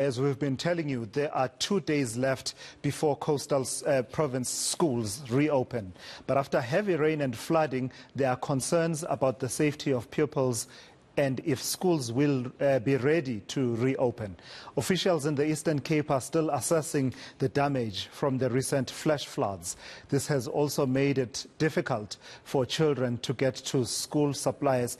As we've been telling you, there are 2 days left before coastal province schools reopen. But after heavy rain and flooding, there are concerns about the safety of pupils and if schools will be ready to reopen. Officials in the Eastern Cape are still assessing the damage from the recent flash floods. This has also made it difficult for children to get to school supplies,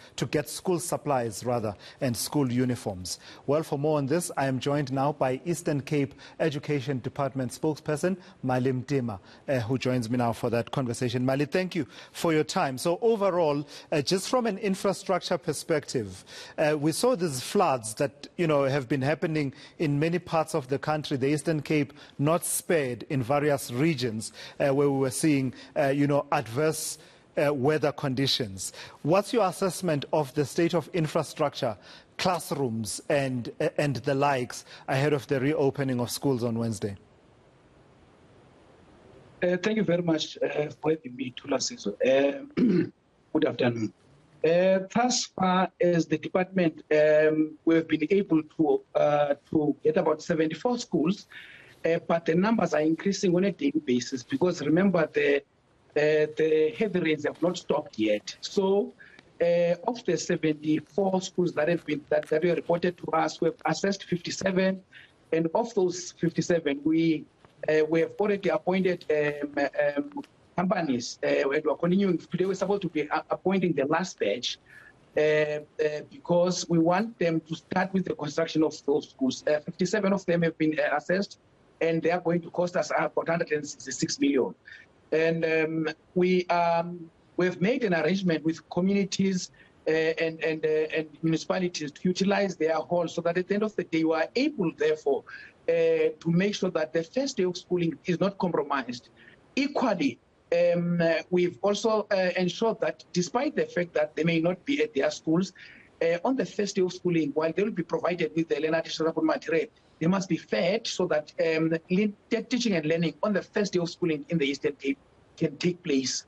and school uniforms. Well, for more on this, I am joined now by Eastern Cape Education Department spokesperson, Mtima, who joins me now for that conversation. Mali, thank you for your time. So overall, just from an infrastructure perspective, we saw these floods that have been happening in many parts of the country, the Eastern Cape not spared in various regions where we were seeing adverse weather conditions. What's your assessment of the state of infrastructure, classrooms and the likes ahead of the reopening of schools on Wednesday? Thank you very much for having me, Thulasizwe. Good afternoon. Thus far as the department, we've been able to get about 74 schools, but the numbers are increasing on a daily basis because remember the heavy rains have not stopped yet. So of the 74 schools that were reported to us, we've assessed 57, and of those 57, we have already appointed companies, and we're continuing. Today we're supposed to be appointing the last batch because we want them to start with the construction of those schools. 57 of them have been assessed, and they are going to cost us about 166 million. And we've made an arrangement with communities and municipalities to utilize their halls so that at the end of the day we are able, therefore, to make sure that the first day of schooling is not compromised. Equally, we've also ensured that despite the fact that they may not be at their schools, on the first day of schooling, while they will be provided with the learner teachable material, they must be fed so that teaching and learning on the first day of schooling in the Eastern Cape can take place.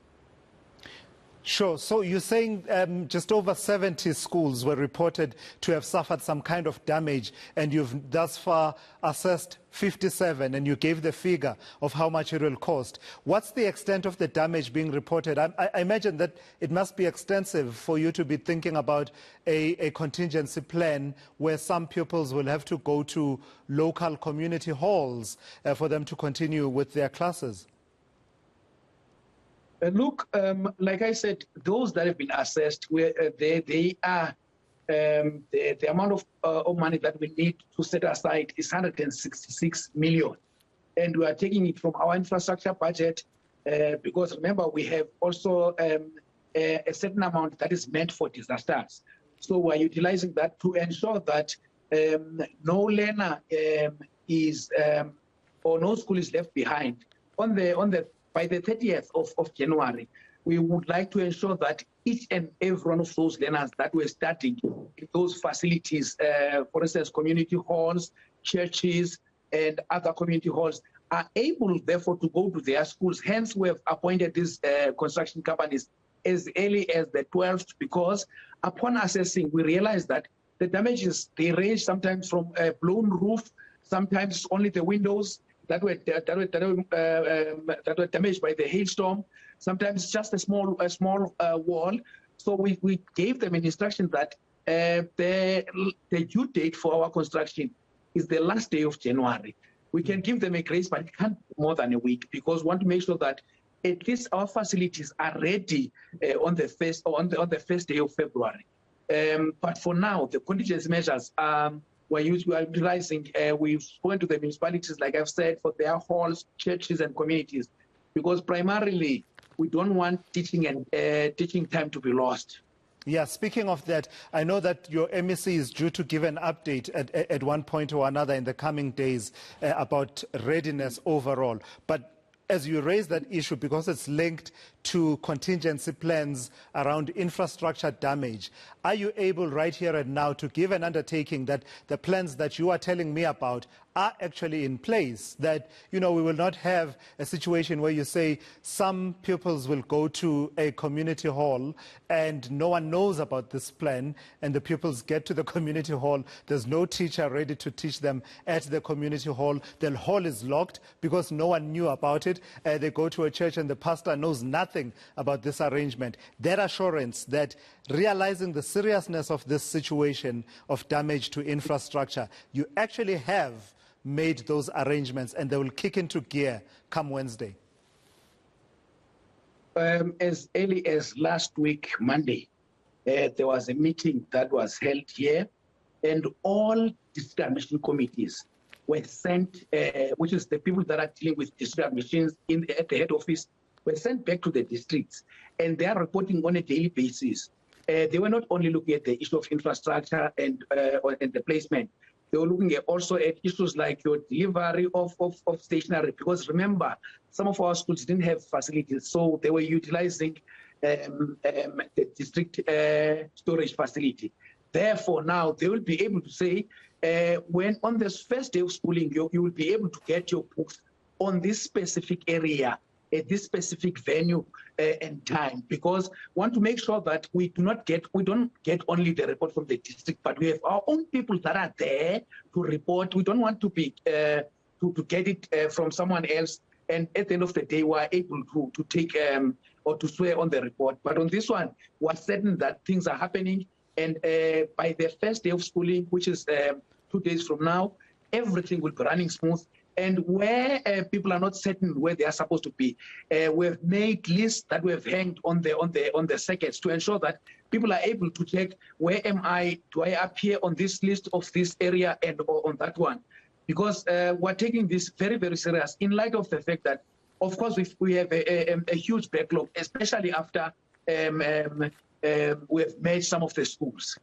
Sure. So you're saying just over 70 schools were reported to have suffered some kind of damage, and you've thus far assessed 57, and you gave the figure of how much it will cost. What's the extent of the damage being reported? I imagine that it must be extensive for you to be thinking about a contingency plan where some pupils will have to go to local community halls for them to continue with their classes. Look, like I said, those that have been assessed, they are the amount of money that we need to set aside is 166 million, and we are taking it from our infrastructure budget because remember we have also a certain amount that is meant for disasters. So we are utilizing that to ensure that no learner is or no school is left behind. By the 30th of January, we would like to ensure that each and every one of those learners that were studying in those facilities, for instance, community halls, churches, and other community halls, are able, therefore, to go to their schools. Hence, we have appointed these construction companies as early as the 12th, because upon assessing, we realized that the damages, they range sometimes from a blown roof, sometimes only the windows that were damaged by the hailstorm, sometimes just a small wall. So we gave them an instruction that the due date for our construction is the last day of January. We can give them a grace, but it can't be more than a week, because we want to make sure that at least our facilities are ready on the first day of February. But for now, the contingency measures we are utilizing. We've spoken to the municipalities, like I've said, for their halls, churches, and communities, because primarily we don't want teaching time to be lost. Yeah, speaking of that, I know that your MEC is due to give an update at one point or another in the coming days about readiness overall. But as you raise that issue, because it's linked to contingency plans around infrastructure damage, are you able right here and now to give an undertaking that the plans that you are telling me about are actually in place, that, we will not have a situation where you say some pupils will go to a community hall and no one knows about this plan, and the pupils get to the community hall, there's no teacher ready to teach them at the community hall, the hall is locked because no one knew about it, they go to a church and the pastor knows nothing about this arrangement. That assurance that, realizing the seriousness of this situation of damage to infrastructure, you actually have made those arrangements and they will kick into gear come Wednesday? As early as last week, Monday, there was a meeting that was held here, and all district admission committees were sent, which is the people that are dealing with district admissions at the head office, were sent back to the districts, and they are reporting on a daily basis. They were not only looking at the issue of infrastructure and the placement. They were looking also at issues like your delivery of stationery, because remember, some of our schools didn't have facilities, so they were utilizing the district storage facility. Therefore, now they will be able to say, when on this first day of schooling, you will be able to get your books on this specific area, at this specific venue and time, because we want to make sure that we don't get only the report from the district, but we have our own people that are there to report. We don't want to be to get it from someone else, and at the end of the day, we are able to take or to swear on the report. But on this one, we're certain that things are happening, and by the first day of schooling, which is 2 days from now, everything will be running smooth. And where people are not certain where they are supposed to be, we've made lists that we've hanged on the circuits to ensure that people are able to check, where am I? Do I appear on this list of this area and or on that one? Because we're taking this very, very serious in light of the fact that, of course, we have a huge backlog, especially after we've made some of the schools.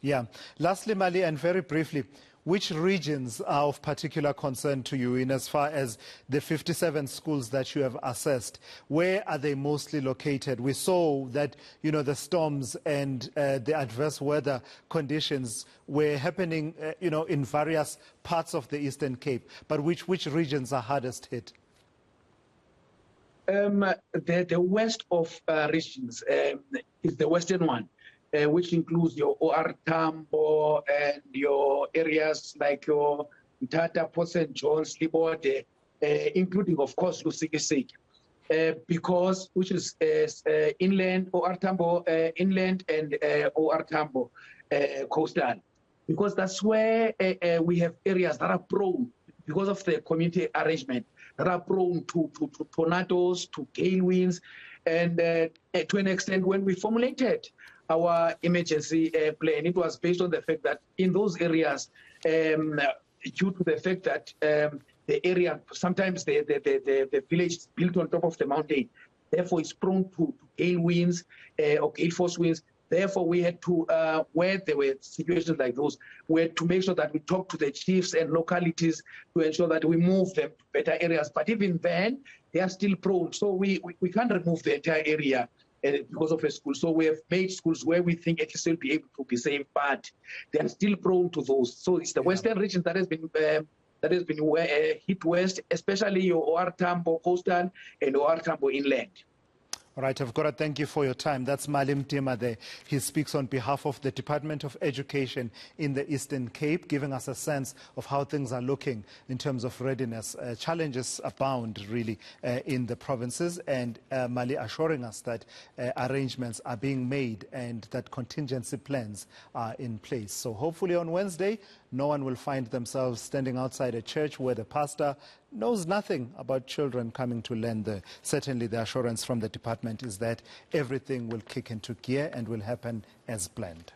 Yeah. Lastly, Mali, and very briefly, which regions are of particular concern to you in as far as the 57 schools that you have assessed? Where are they mostly located? We saw that, the storms and the adverse weather conditions were happening, in various parts of the Eastern Cape. But which regions are hardest hit? The west of regions is the western one. Which includes your OR Tambo and your areas like your Mthatha, Port St. John's, Libode, including, of course, Lusikisiki, because which is inland, OR Tambo inland, and OR Tambo coastal, because that's where we have areas that are prone, because of the community arrangement, that are prone to tornadoes, to gale winds, and to an extent, when we formulated our emergency plan, it was based on the fact that in those areas, due to the fact that the area, sometimes the village is built on top of the mountain, therefore it's prone to gale winds or gale force winds. Therefore, we had to, where there were situations like those, we had to make sure that we talk to the chiefs and localities to ensure that we move them to better areas. But even then, they are still prone. So we can't remove the entire area because of a school. So we have made schools where we think at least they'll be able to be safe, but they are still prone to those. So it's the western region that has been hit west, especially your OR Tambo coastal and OR Tambo inland. All right, I've got to thank you for your time. That's Mtima there. He speaks on behalf of the Department of Education in the Eastern Cape, giving us a sense of how things are looking in terms of readiness. Challenges abound, really, in the provinces, and Mali assuring us that arrangements are being made and that contingency plans are in place. So hopefully on Wednesday, no one will find themselves standing outside a church where the pastor knows nothing about children coming to learn there. Certainly the assurance from the department is that everything will kick into gear and will happen as planned.